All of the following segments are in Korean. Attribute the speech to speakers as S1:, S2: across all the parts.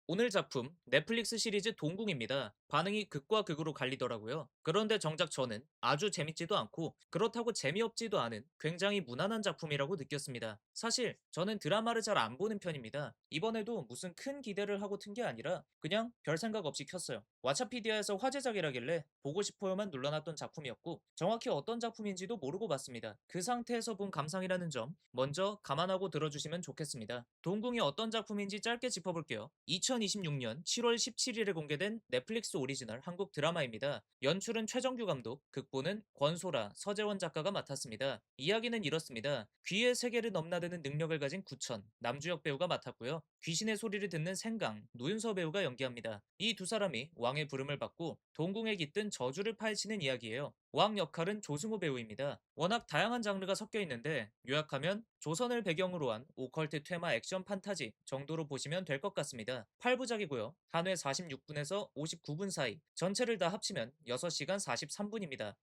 S1: 오늘 작품 넷플릭스 시리즈 동궁입니다. 반응이 극과 극으로 갈리더라고요. 그런데 정작 저는 아주 재밌지도 않고 그렇다고 재미없지도 않은 굉장히 무난한 작품이라고 느꼈습니다. 사실 저는 드라마를 잘 안 보는 편입니다. 이번에도 무슨 큰 기대를 하고 튼 게 아니라 그냥 별 생각 없이 켰어요. 왓챠피디아에서 화제작이라길래 보고 싶어요만 눌러놨던 작품이었고 정확히 어떤 작품인지도 모르고 봤습니다. 그 상태에서 본 감상이라는 점 먼저 감안하고 들어주시면 좋겠습니다. 동궁이 어떤 작품인지 짧게 짚어볼게요. 2026년 7월 17일에 공개된 넷플릭스 오리지널 한국 드라마입니다. 연출은 최정규 감독, 극본은 권소라, 서재원 작가가 맡았습니다. 이야기는 이렇습니다. 귀의 세계를 넘나드는 능력을 가진 구천, 남주혁 배우가 맡았고요. 귀신의 소리를 듣는 생강, 노윤서 배우가 연기합니다. 이 두 사람이 왕의 부름을 받고 동궁에 깃든 저주를 파헤치는 이야기예요. 왕 역할은 조승우 배우입니다. 워낙 다양한 장르가 섞여 있는데 요약하면 조선을 배경으로 한 오컬트 테마 액션 판타지 정도로 보시면 될 것 같습니다. 8부작이고요. 한 회 46분에서 59분 사이, 전체를 다 합치면 6시간 43분입니다.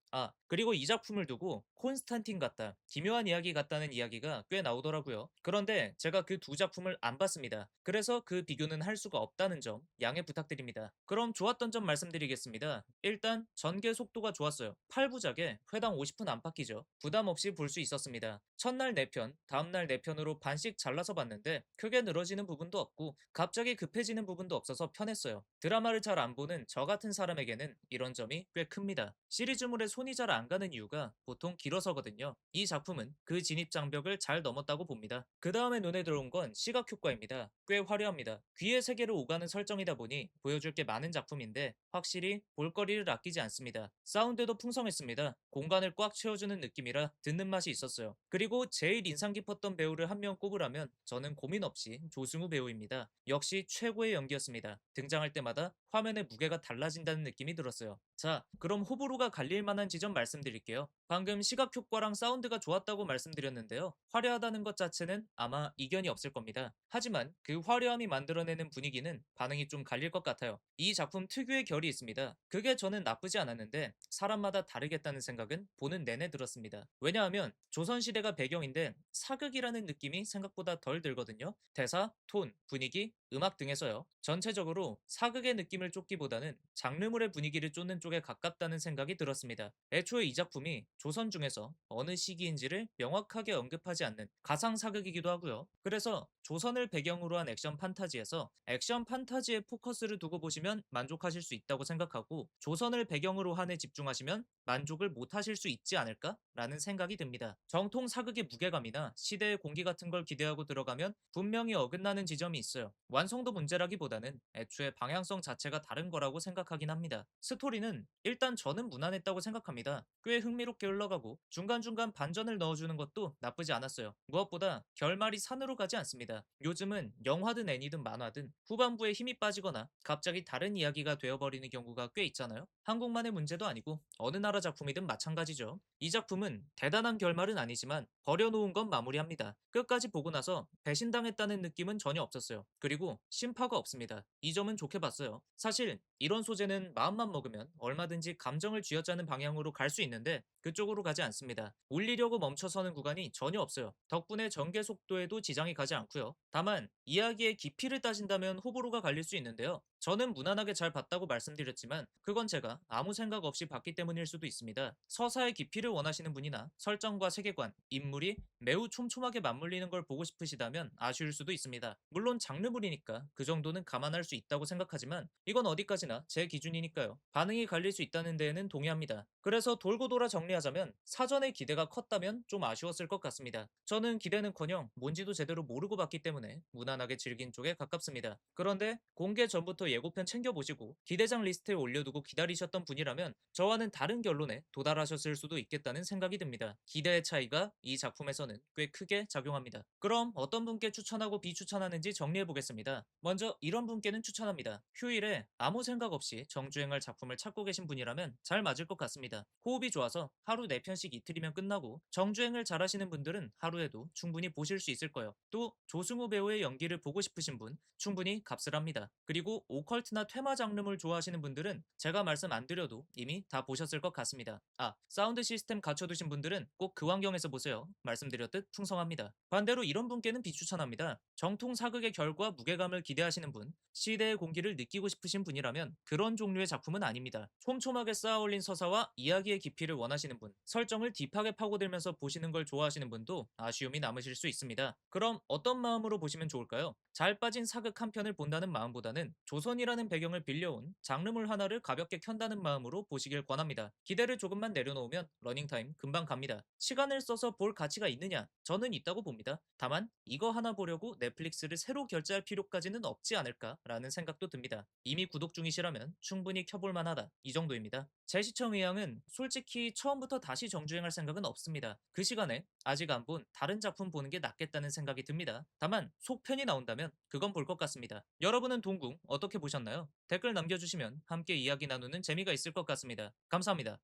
S1: 그리고 이 작품을 두고 콘스탄틴 같다, 기묘한 이야기 같다는 이야기가 꽤 나오더라고요. 그런데 제가 그 두 작품을 안 봤습니다. 그래서 그 비교는 할 수가 없다는 점 양해 부탁드립니다. 그럼 좋았던 점 말씀드리겠습니다. 일단 전개 속도가 좋았어요. 8부작에 회당 50분 안팎이죠. 부담 없이 볼 수 있었습니다. 첫날 4편, 다음날 4편으로 반씩 잘라서 봤는데 크게 늘어지는 부분도 없고 갑자기 급해지는 부분도 없어서 편했어요. 드라마를 잘 안 보는 저 같은 사람에게는 이런 점이 꽤 큽니다. 시리즈물에 손이 잘 안 가는 이유가 보통 길어서거든요. 이 작품은 그 진입 장벽을 잘 넘었다고 봅니다. 그 다음에 눈에 들어온 건 시각 효과입니다. 꽤 화려합니다. 귀의 세계를 오가는 설정이다 보니 보여줄 게 많은 작품인데 확실히 볼거리를 아끼지 않습니다. 사운드도 풍성했습니다. 공간을 꽉 채워주는 느낌이라 듣는 맛이 있었어요. 그리고 제일 인상 깊었던 배우를 한 명 꼽으라면 저는 고민 없이 조승우 배우입니다. 역시 최고의 연기였습니다. 등장할 때마다 화면의 무게가 달라진다는 느낌이 들었어요. 자, 그럼 호불호가 갈릴 만한 지점 말씀드릴게요. 방금 시각 효과랑 사운드가 좋았다고 말씀드렸는데요. 화려하다는 것 자체는 아마 이견이 없을 겁니다. 하지만 그 화려함이 만들어내는 분위기는 반응이 좀 갈릴 것 같아요. 이 작품 특유의 결이 있습니다. 그게 저는 나쁘지 않았는데 사람마다 다르겠다는 생각은 보는 내내 들었습니다. 왜냐하면 조선시대가 배경인데 사극이라는 느낌이 생각보다 덜 들거든요. 대사, 톤, 분위기, 음악 등에서요. 전체적으로 사극의 느낌을 쫓기보다는 장르물의 분위기를 쫓는 쪽에 가깝다는 생각이 들었습니다. 애초에 이 작품이 조선 중에서 어느 시기인지를 명확하게 언급하지 않는 가상 사극이기도 하고요. 그래서 조선을 배경으로 한 액션 판타지에서 액션 판타지에 포커스를 두고 보시면 만족하실 수 있다고 생각하고 조선을 배경으로 한에 집중하시면 만족을 못 하실 수 있지 않을까? 라는 생각이 듭니다. 정통 사극의 무게감이나 시대의 공기 같은 걸 기대하고 들어가면 분명히 어긋나는 지점이 있어요. 완성도 문제라기보다는 애초에 방향성 자체가 다른 거라고 생각하긴 합니다. 스토리는 일단 저는 무난했다고 생각합니다. 꽤 흥미롭게 흘러가고 중간중간 반전을 넣어주는 것도 나쁘지 않았어요. 무엇보다 결말이 산으로 가지 않습니다. 요즘은 영화든 애니든 만화든 후반부에 힘이 빠지거나 갑자기 다른 이야기가 되어버리는 경우가 꽤 있잖아요. 한국만의 문제도 아니고 어느 나라 작품이든 마찬가지죠. 이 작품은 대단한 결말은 아니지만 버려놓은 건 마무리합니다. 끝까지 보고 나서 배신당했다는 느낌은 전혀 없었어요. 그리고 심파가 없습니다. 이 점은 좋게 봤어요. 사실 이런 소재는 마음만 먹으면 얼마든지 감정을 쥐어짜는 방향으로 갈 수 있는데 그쪽으로 가지 않습니다. 올리려고 멈춰서는 구간이 전혀 없어요. 덕분에 전개 속도에도 지장이 가지 않고요. 다만 이야기의 깊이를 따진다면 호불호가 갈릴 수 있는데요. 저는 무난하게 잘 봤다고 말씀드렸지만 그건 제가 아무 생각 없이 봤기 때문일 수도 있습니다. 서사의 깊이를 원하시는 분이나 설정과 세계관, 인물이 매우 촘촘하게 맞물리는 걸 보고 싶으시다면 아쉬울 수도 있습니다. 물론 장르물이니까 그 정도는 감안할 수 있다고 생각하지만 이건 어디까지나 제 기준이니까요. 반응이 갈릴 수 있다는 데에는 동의합니다. 그래서 돌고 돌아 정리하자면 사전에 기대가 컸다면 좀 아쉬웠을 것 같습니다. 저는 기대는커녕 뭔지도 제대로 모르고 봤기 때문에 무난하게 즐긴 쪽에 가깝습니다. 그런데 공개 전부터 예고편 챙겨보시고 기대작 리스트에 올려두고 기다리셨던 분이라면 저와는 다른 결론에 도달하셨을 수도 있겠다는 생각이 듭니다. 기대의 차이가 이 작품에서는 꽤 크게 작용합니다. 그럼 어떤 분께 추천하고 비추천하는지 정리해보겠습니다. 먼저 이런 분께는 추천합니다. 휴일에 아무 생각 없이 정주행할 작품을 찾고 계신 분이라면 잘 맞을 것 같습니다. 호흡이 좋아서 하루 4편씩 이틀이면 끝나고 정주행을 잘하시는 분들은 하루에도 충분히 보실 수 있을 거예요. 또 조승우 배우의 연기를 보고 싶으신 분 충분히 값을 합니다. 그리고 오컬트나 퇴마 장르물 좋아하시는 분들은 제가 말씀 안 드려도 이미 다 보셨을 것 같습니다. 사운드 시스템 갖춰두신 분들은 꼭 그 환경에서 보세요. 말씀드렸듯 풍성합니다. 반대로 이런 분께는 비추천합니다. 정통 사극의 결과 무게감을 기대하시는 분, 시대의 공기를 느끼고 싶으신 분이라면 그런 종류의 작품은 아닙니다. 촘촘하게 쌓아올린 서사와 이야기의 깊이를 원하시는 분, 설정을 딥하게 파고들면서 보시는 걸 좋아하시는 분도 아쉬움이 남으실 수 있습니다. 그럼 어떤 마음으로 보시면 좋을까요? 잘 빠진 사극 한 편을 본다는 마음보다는 조선이라는 배경을 빌려온 장르물 하나를 가볍게 켠다는 마음으로 보시길 권합니다. 기대를 조금만 내려놓으면 러닝타임 금방 갑니다. 시간을 써서 볼 가치가 있느냐? 저는 있다고 봅니다. 다만 이거 하나 보려고 넷플릭스를 새로 결제할 필요까지는 없지 않을까라는 생각도 듭니다. 이미 구독 중이시라면 충분히 켜볼 만하다. 이 정도입니다. 제 시청 의향은 솔직히 처음부터 다시 정주행할 생각은 없습니다. 그 시간에 아직 안 본 다른 작품 보는 게 낫겠다는 생각이 듭니다. 다만 속편이 나온다면 그건 볼 것 같습니다. 여러분은 동궁 어떻게 보셨나요? 댓글 남겨주시면 함께 이야기 나누는 재미가 있을 것 같습니다. 감사합니다.